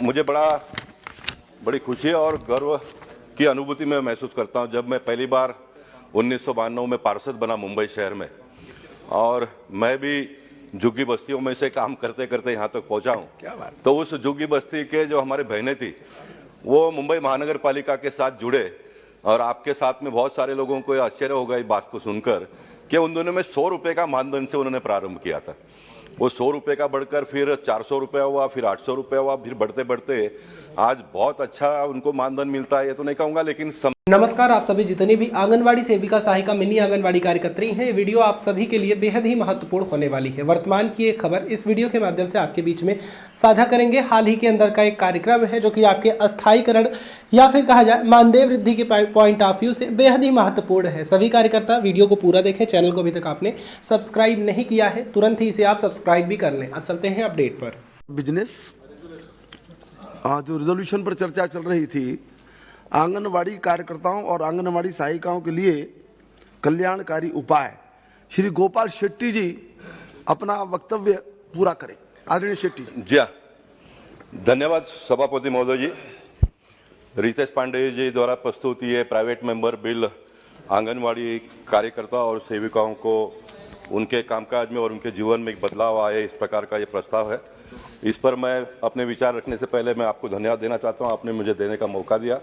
मुझे बड़ी खुशी और गर्व की अनुभूति में महसूस करता हूं जब मैं पहली बार 1992 में पार्षद बना मुंबई शहर में, और मैं भी झुग्गी बस्तियों में से काम करते करते यहाँ तक पहुंचा हूँ। क्या बात। तो उस झुग्गी बस्ती के जो हमारे बहनें थी वो मुंबई महानगर पालिका के साथ जुड़े, और आपके साथ में बहुत सारे लोगों को आश्चर्य होगा इस बात को सुनकर कि उन दोनों में 100 रुपए का मानधन से उन्होंने प्रारंभ किया था। वो 100 रुपए का बढ़कर फिर 400 रुपया हुआ, फिर 800 रुपया हुआ, फिर बढ़ते बढ़ते आज बहुत अच्छा उनको मानधन मिलता है। ये तो नहीं कहूंगा, लेकिन नमस्कार, आप सभी जितने भी आंगनवाड़ी सेविका, सहायिका, मिनी आंगनवाड़ी कार्यकर्त्री हैं, ये वीडियो आप सभी के लिए बेहद ही महत्वपूर्ण होने वाली है। वर्तमान की एक खबर इस वीडियो के माध्यम से आपके बीच में साझा करेंगे। हाल ही के अंदर का एक कार्यक्रम है जो कि आपके अस्थायीकरण या फिर कहा जाए मानदेय वृद्धि के पॉइंट ऑफ व्यू से बेहद ही महत्वपूर्ण है। सभी कार्यकर्ता वीडियो को पूरा देखें। चैनल को अभी तक आपने सब्सक्राइब नहीं किया है, तुरंत ही इसे आप सब्सक्राइब भी कर लें। अब चलते हैं अपडेट पर। बिजनेस जो रिजोल्यूशन पर चर्चा चल रही थी, आंगनवाड़ी कार्यकर्ताओं और आंगनवाड़ी सहायिकाओं के लिए कल्याणकारी उपाय, श्री गोपाल शेट्टी जी अपना वक्तव्य पूरा करें। आदरणीय शेट्टी जी। धन्यवाद सभापति महोदय जी। रितेश पांडे जी द्वारा प्रस्तुत ये प्राइवेट मेंबर बिल आंगनवाड़ी कार्यकर्ता और सेविकाओं को उनके कामकाज में और उनके जीवन में एक बदलाव आए, इस प्रकार का ये प्रस्ताव है। इस पर मैं अपने विचार रखने से पहले मैं आपको धन्यवाद देना चाहता हूँ, आपने मुझे देने का मौका दिया।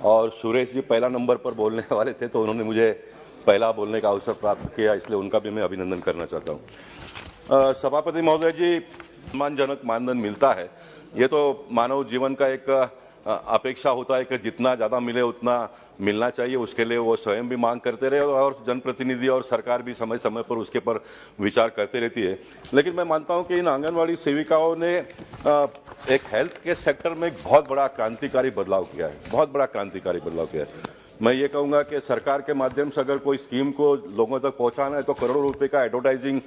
और सुरेश जी पहला नंबर पर बोलने वाले थे तो उन्होंने मुझे पहला बोलने का अवसर प्राप्त किया, इसलिए उनका भी मैं अभिनंदन करना चाहता हूँ। सभापति महोदय जी, सम्मानजनक मानधन मिलता है, ये तो मानव जीवन का एक अपेक्षा होता है कि जितना ज़्यादा मिले उतना मिलना चाहिए। उसके लिए वो स्वयं भी मांग करते रहे और जनप्रतिनिधि और सरकार भी समय समय पर उसके पर विचार करते रहती है। लेकिन मैं मानता हूं कि इन आंगनवाड़ी सेविकाओं ने एक हेल्थ के सेक्टर में बहुत बड़ा क्रांतिकारी बदलाव किया है, बहुत बड़ा क्रांतिकारी बदलाव किया है। मैं ये कहूंगा कि सरकार के माध्यम से अगर कोई स्कीम को लोगों तक पहुंचाना है तो करोड़ों रुपए का एडवर्टाइजिंग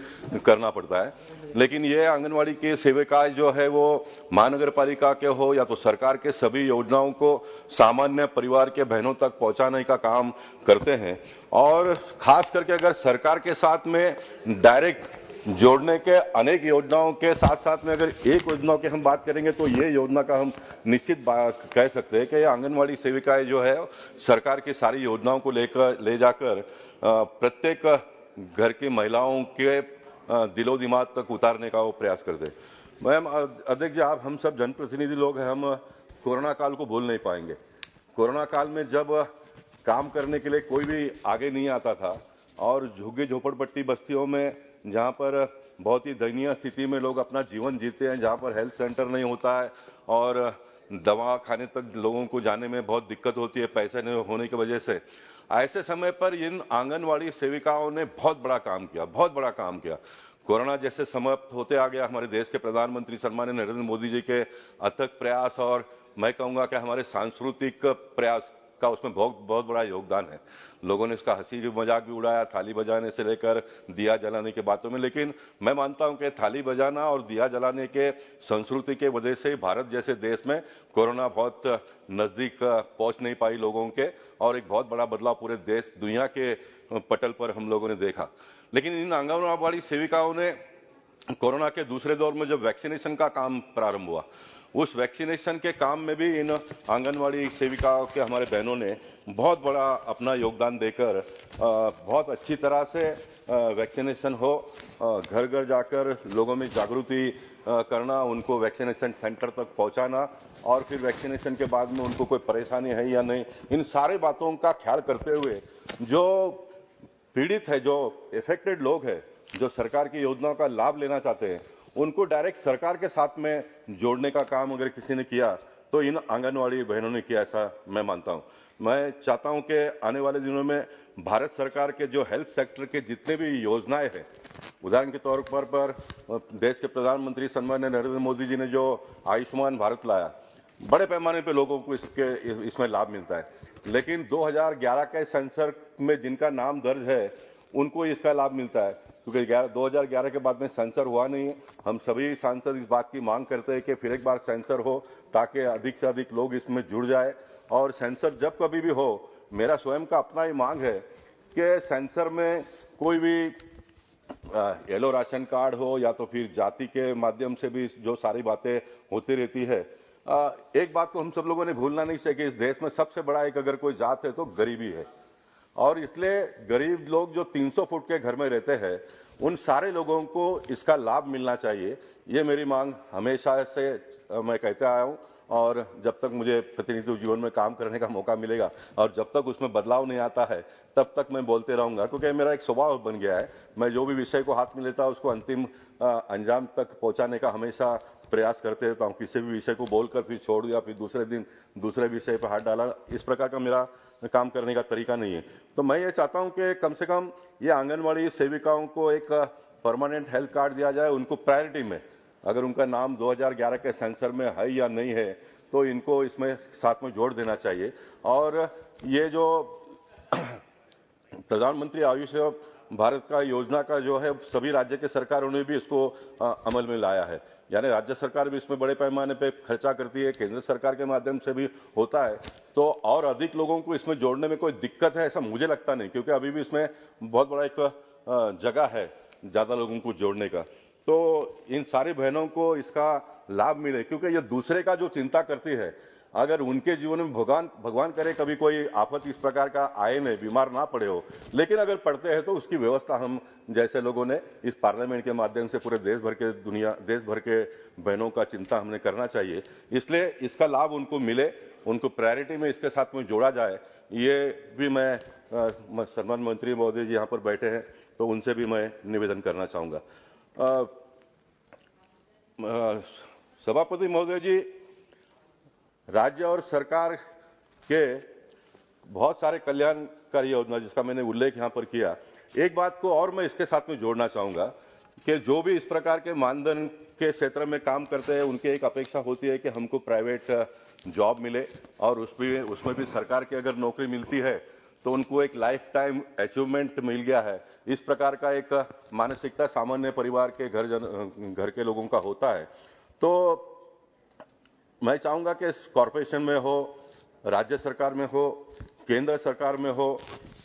करना पड़ता है, लेकिन ये आंगनवाड़ी की सेविकाएं जो है वो महानगर पालिका के हो या तो सरकार के सभी योजनाओं को सामान्य परिवार के बहनों तक पहुंचाने का काम करते हैं। और खास करके अगर सरकार के साथ में डायरेक्ट जोड़ने के अनेक योजनाओं के साथ साथ में अगर एक योजना की हम बात करेंगे तो ये योजना का हम निश्चित कह सकते हैं कि ये आंगनवाड़ी सेविकाएं जो है सरकार की सारी योजनाओं को ले जाकर प्रत्येक घर की महिलाओं के दिलो दिमाग तक उतारने का वो प्रयास करते हैं। मैम अध्यक्ष जी, आप हम सब जनप्रतिनिधि लोग हैं, हम कोरोना काल को भूल नहीं पाएंगे। कोरोना काल में जब काम करने के लिए कोई भी आगे नहीं आता था और झुग्गी झोपड़पट्टी बस्तियों में जहाँ पर बहुत ही दयनीय स्थिति में लोग अपना जीवन जीते हैं, जहाँ पर हेल्थ सेंटर नहीं होता है और दवा खाने तक लोगों को जाने में बहुत दिक्कत होती है पैसे नहीं होने की वजह से, ऐसे समय पर इन आंगनवाड़ी सेविकाओं ने बहुत बड़ा काम किया, बहुत बड़ा काम किया। कोरोना जैसे समाप्त होते आ गया, हमारे देश के प्रधानमंत्री सम्माननीय नरेंद्र मोदी जी के अथक प्रयास और मैं कहूँगा कि हमारे सांस्कृतिक प्रयास का उसमें बहुत बड़ा योगदान है। लोगों ने इसका हंसी मजाक भी उड़ाया, थाली बजाने से लेकर दिया जलाने की बातों में, लेकिन मैं मानता हूं कि थाली बजाना और दिया जलाने के संस्कृति के वजह से भारत जैसे देश में कोरोना बहुत नजदीक पहुंच नहीं पाई लोगों के, और एक बहुत बड़ा बदलाव पूरे देश दुनिया के पटल पर हम लोगों ने देखा। लेकिन इन आंगनवाड़ी सेविकाओं ने कोरोना के दूसरे दौर में जब वैक्सीनेशन का काम प्रारंभ हुआ, उस वैक्सीनेशन के काम में भी इन आंगनवाड़ी सेविकाओं के हमारे बहनों ने बहुत बड़ा अपना योगदान देकर बहुत अच्छी तरह से वैक्सीनेशन हो, घर घर जाकर लोगों में जागृति करना, उनको वैक्सीनेशन सेंटर तक पहुंचाना और फिर वैक्सीनेशन के बाद में उनको कोई परेशानी है या नहीं, इन सारे बातों का ख्याल करते हुए जो पीड़ित है, जो इफेक्टेड लोग हैं, जो सरकार की योजनाओं का लाभ लेना चाहते हैं, उनको डायरेक्ट सरकार के साथ में जोड़ने का काम अगर किसी ने किया तो इन आंगनवाड़ी बहनों ने किया, ऐसा मैं मानता हूं। मैं चाहता हूं कि आने वाले दिनों में भारत सरकार के जो हेल्थ सेक्टर के जितने भी योजनाएं हैं, उदाहरण के तौर पर देश के प्रधानमंत्री सम्माननीय नरेंद्र मोदी जी ने जो आयुष्मान भारत लाया, बड़े पैमाने पर लोगों को इसमें लाभ मिलता है, लेकिन 2011 के सेंसर में जिनका नाम दर्ज है उनको इसका लाभ मिलता है, क्योंकि 2011 के बाद में सेंसर हुआ नहीं है। हम सभी सांसद इस बात की मांग करते हैं कि फिर एक बार सेंसर हो ताकि अधिक से अधिक लोग इसमें जुड़ जाए, और सेंसर जब कभी भी हो, मेरा स्वयं का अपना ही मांग है कि सेंसर में कोई भी येलो राशन कार्ड हो या तो फिर जाति के माध्यम से भी जो सारी बातें होती रहती है, एक बात को हम सब लोगों ने भूलना नहीं चाहिए कि इस देश में सबसे बड़ा एक अगर कोई जात है तो गरीबी है, और इसलिए गरीब लोग जो 300 फुट के घर में रहते हैं उन सारे लोगों को इसका लाभ मिलना चाहिए। ये मेरी मांग हमेशा से मैं कहते आया हूं, और जब तक मुझे प्रतिनिधि जीवन में काम करने का मौका मिलेगा और जब तक उसमें बदलाव नहीं आता है तब तक मैं बोलते रहूंगा, क्योंकि मेरा एक स्वभाव बन गया है। मैं जो भी विषय को हाथ में लेता हूं उसको अंतिम अंजाम तक पहुंचाने का हमेशा प्रयास करते रहता हूं। किसी भी विषय को बोलकर फिर छोड़ दिया, फिर दूसरे दिन दूसरे विषय पर हाथ डाला, इस प्रकार का मेरा काम करने का तरीका नहीं है। तो मैं ये चाहता हूं कि कम से कम ये आंगनवाड़ी सेविकाओं को एक परमानेंट हेल्थ कार्ड दिया जाए, उनको प्रायोरिटी में। अगर उनका नाम 2011 के सेंसर में है या नहीं है तो इनको इसमें साथ में जोड़ देना चाहिए। और ये जो प्रधानमंत्री आयुष्मान भारत का योजना का जो है सभी राज्य के सरकारों ने भी इसको अमल में लाया है, यानी राज्य सरकार भी इसमें बड़े पैमाने पे खर्चा करती है, केंद्र सरकार के माध्यम से भी होता है। तो और अधिक लोगों को इसमें जोड़ने में कोई दिक्कत है ऐसा मुझे लगता नहीं, क्योंकि अभी भी इसमें बहुत बड़ा एक जगह है ज्यादा लोगों को जोड़ने का। तो इन सारी बहनों को इसका लाभ मिले, क्योंकि ये दूसरे का जो चिंता करती है, अगर उनके जीवन में भगवान करे कभी कोई आफत इस प्रकार का आए नहीं, बीमार ना पड़े हो, लेकिन अगर पड़ते हैं तो उसकी व्यवस्था हम जैसे लोगों ने इस पार्लियामेंट के माध्यम से पूरे देश भर के बहनों का चिंता हमने करना चाहिए। इसलिए इसका लाभ उनको मिले, उनको प्रायोरिटी में इसके साथ में जोड़ा जाए। ये भी मैं सम्मानित मंत्री महोदय जी यहाँ पर बैठे हैं तो उनसे भी मैं निवेदन करना चाहूंगा। सभापति महोदय जी, राज्य और सरकार के बहुत सारे कल्याणकारी योजना जिसका मैंने उल्लेख यहाँ पर किया, एक बात को और मैं इसके साथ में जोड़ना चाहूंगा कि जो भी इस प्रकार के मानदंड के क्षेत्र में काम करते हैं उनकी एक अपेक्षा होती है कि हमको प्राइवेट जॉब मिले, और उसमें भी सरकार की अगर नौकरी मिलती है तो उनको एक लाइफ टाइम अचीवमेंट मिल गया है। इस प्रकार का एक मानसिकता सामान्य परिवार के घर के लोगों का होता है। तो मैं चाहूंगा कि कॉरपोरेशन में हो, राज्य सरकार में हो, केंद्र सरकार में हो,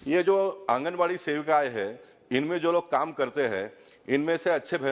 ये जो आंगनवाड़ी सेविकाएं हैं इनमें जो लोग काम करते हैं इनमें से अच्छे